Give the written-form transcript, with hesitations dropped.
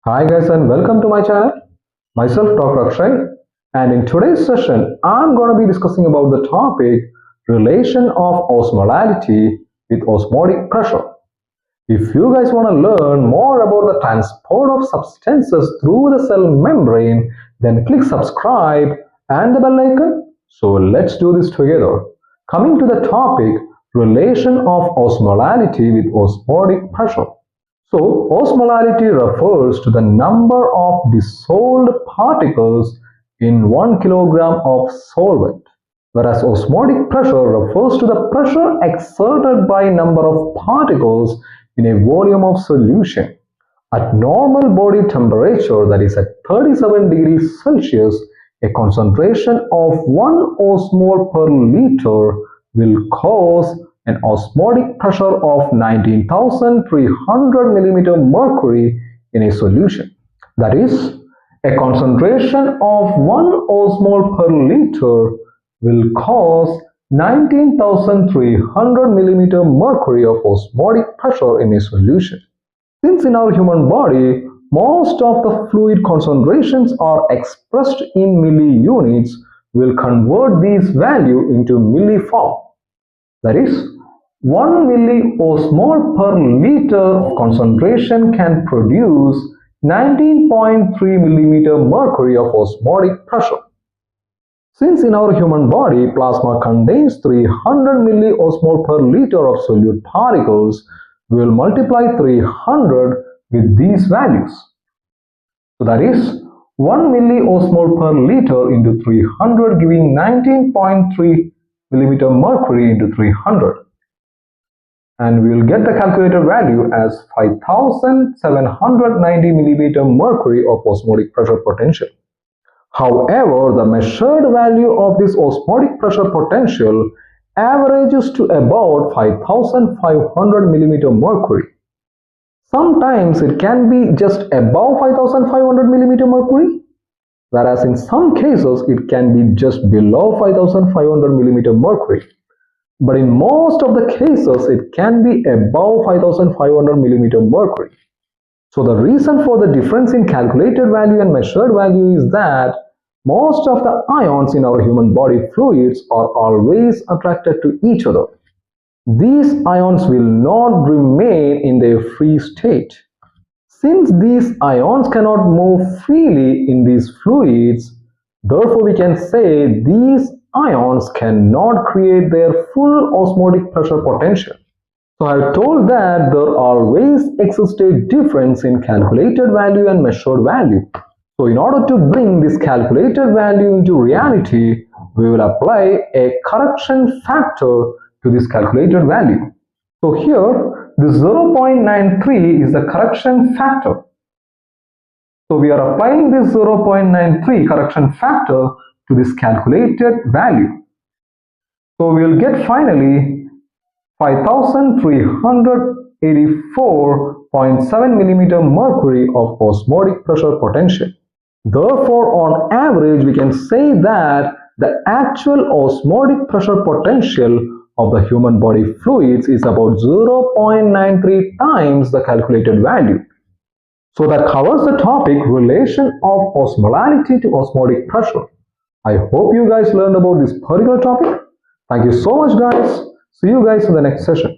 Hi guys and welcome to my channel. Myself Dr. Akshay, and in today's session I'm going to be discussing about the topic relation of osmolality with osmotic pressure. If you guys want to learn more about the transport of substances through the cell membrane, then click subscribe and the bell icon. So let's do this together. Coming to the topic relation of osmolality with osmotic pressure. So, osmolality refers to the number of dissolved particles in 1 kilogram of solvent, whereas osmotic pressure refers to the pressure exerted by number of particles in a volume of solution. At normal body temperature, that is at 37 degrees Celsius, a concentration of 1 osmole per liter will cause an osmotic pressure of 19,300 millimeter mercury in a solution. That is, a concentration of 1 osmole per liter will cause 19,300 millimeter mercury of osmotic pressure in a solution. Since in our human body, most of the fluid concentrations are expressed in milli units, we'll convert these value into milli form. That is, 1 milliosmole per liter of concentration can produce 19.3 millimeter mercury of osmotic pressure. Since in our human body, plasma contains 300 milliosmole per liter of solute particles, we will multiply 300 with these values. So that is 1 milliosmole per liter into 300 giving 19.3 millimeter mercury into 300. And we will get the calculated value as 5,790 millimeter mercury of osmotic pressure potential. However, the measured value of this osmotic pressure potential averages to about 5,500 millimeter mercury. Sometimes it can be just above 5,500 millimeter mercury, whereas in some cases it can be just below 5,500 millimeter mercury. But in most of the cases, it can be above 5,500 millimeter mercury. So the reason for the difference in calculated value and measured value is that most of the ions in our human body fluids are always attracted to each other. These ions will not remain in their free state. Since these ions cannot move freely in these fluids, therefore we can say these ions cannot create their full osmotic pressure potential. So I have told that there always exists a difference in calculated value and measured value. So in order to bring this calculated value into reality, we will apply a correction factor to this calculated value. So here, the 0.93 is the correction factor. So we are applying this 0.93 correction factor to this calculated value. So we will get finally 5,384.7 millimeter mercury of osmotic pressure potential. Therefore, on average, we can say that the actual osmotic pressure potential of the human body fluids is about 0.93 times the calculated value. So that covers the topic relation of osmolality to osmotic pressure. I hope you guys learned about this particular topic. Thank you so much guys. See you guys in the next session.